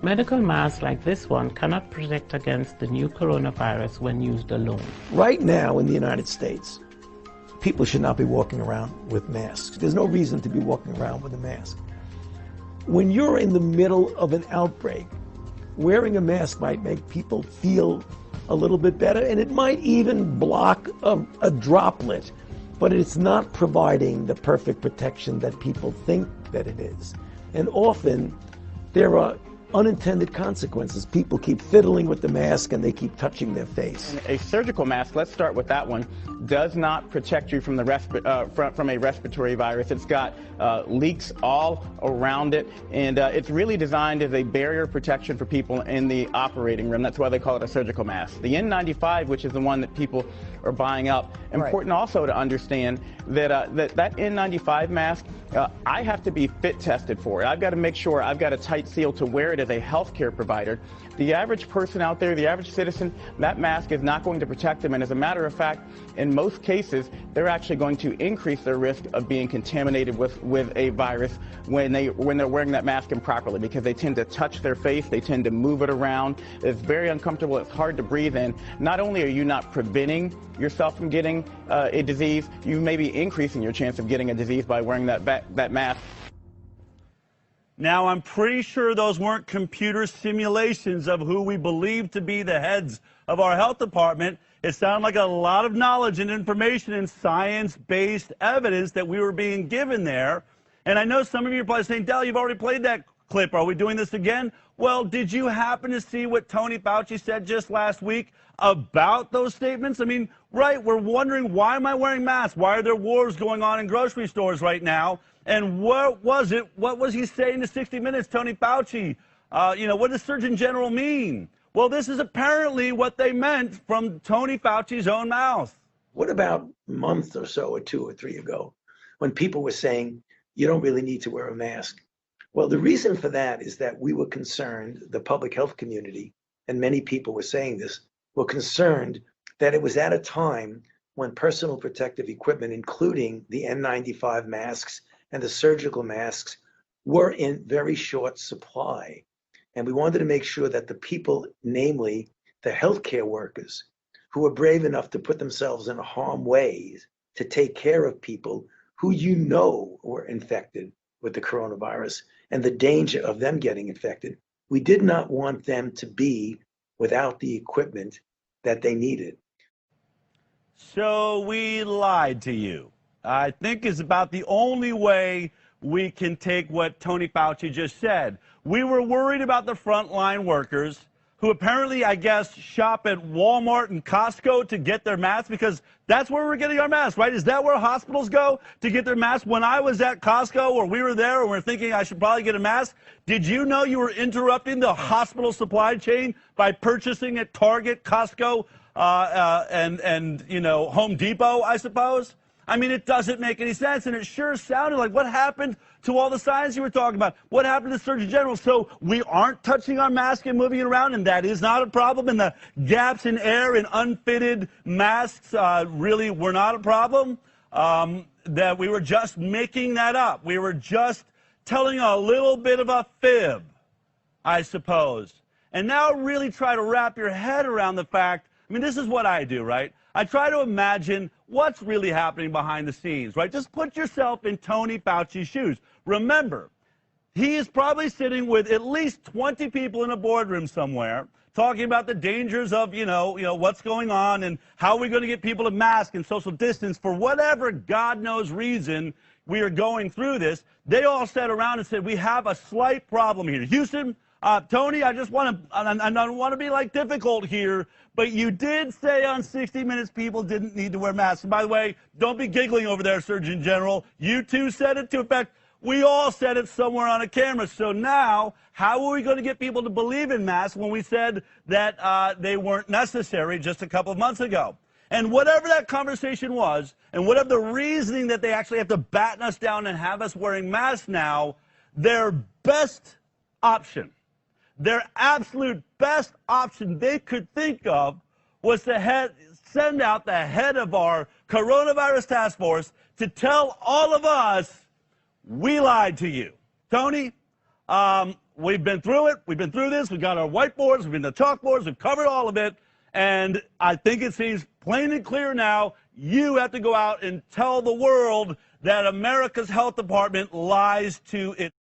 Medical masks like this one cannot protect against the new coronavirus when used alone. Right now in the United States, people should not be walking around with masks. There's no reason to be walking around with a mask. When you're in the middle of an outbreak, wearing a mask might make people feel a little bit better, and it might even block a droplet, but it's not providing the perfect protection that people think that it is. And often there are unintended consequences. People keep fiddling with the mask and they keep touching their face. A surgical mask, let's start with that one, does not protect you from from a respiratory virus. It's got leaks all around it, and it's really designed as a barrier protection for people in the operating room. That's why they call it a surgical mask. The N95, which is the one that people are buying up, important also to understand that that N95 mask, I have to be fit tested for it. I've got to make sure I've got a tight seal to wear it as a healthcare provider. The average person out there, the average citizen, that mask is not going to protect them. And as a matter of fact, in most cases, they're actually going to increase their risk of being contaminated with a virus when they're wearing that mask improperly, because they tend to touch their face, they tend to move it around. It's very uncomfortable, it's hard to breathe in. Not only are you not preventing yourself from getting a disease, you may be increasing your chance of getting a disease by wearing that mask. Now, I'm pretty sure those weren't computer simulations of who we believe to be the heads of our health department. It sounded like a lot of knowledge and information and science-based evidence that we were being given there. And I know some of you are probably saying, Del, you've already played that clip. Are we doing this again? Well, did you happen to see what Tony Fauci said just last week about those statements? I mean, right, we're wondering, why am I wearing masks? Why are there wars going on in grocery stores right now? And what was it? What was he saying to 60 Minutes, Tony Fauci? What does Surgeon General mean? Well, this is apparently what they meant from Tony Fauci's own mouth. What about a month or so, or 2 or 3 ago, when people were saying, you don't really need to wear a mask? Well, the reason for that is that we were concerned, the public health community, and many people were saying this, were concerned that it was at a time when personal protective equipment, including the N95 masks and the surgical masks, were in very short supply. And we wanted to make sure that the people, namely the healthcare workers, who were brave enough to put themselves in harm's way to take care of people who were infected with the coronavirus and the danger of them getting infected, we did not want them to be without the equipment that they needed. So we lied to you. I think is about the only way we can take what Tony Fauci just said. We were worried about the frontline workers who apparently, I guess, shop at Walmart and Costco to get their masks, because that's where we're getting our masks, right? Is that where hospitals go to get their masks? When I was at Costco, or we were there and we were thinking I should probably get a mask, did you know you were interrupting the hospital supply chain by purchasing at Target, Costco, and Home Depot, I suppose? I mean, it doesn't make any sense, and it sure sounded like what happened to all the science you were talking about. What happened to Surgeon General? So we aren't touching our mask and moving it around, and that is not a problem, and the gaps in air and unfitted masks really were not a problem, that we were just making that up. We were just telling a little bit of a fib, I suppose. And now really try to wrap your head around the fact, I mean, this is what I do, right? I try to imagine what's really happening behind the scenes, right? Just put yourself in Tony Fauci's shoes. Remember, he is probably sitting with at least 20 people in a boardroom somewhere talking about the dangers of, what's going on and how we're going to get people to mask and social distance for whatever God knows reason we are going through this. They all sat around and said, we have a slight problem here. Houston, Tony, I don't want to be difficult here, but you did say on 60 Minutes people didn't need to wear masks. And by the way, don't be giggling over there, Surgeon General. You too said it too. In fact, we all said it somewhere on a camera. So now, how are we going to get people to believe in masks when we said that they weren't necessary just a couple of months ago? And whatever that conversation was, and whatever the reasoning that they actually have to batten us down and have us wearing masks now, their best option, their absolute best option they could think of was to send out the head of our coronavirus task force to tell all of us, we lied to you. Tony, we've been through it. We've been through this. We've got our whiteboards. We've been to chalkboards. We've covered all of it. And I think it seems plain and clear now, you have to go out and tell the world that America's health department lies to it.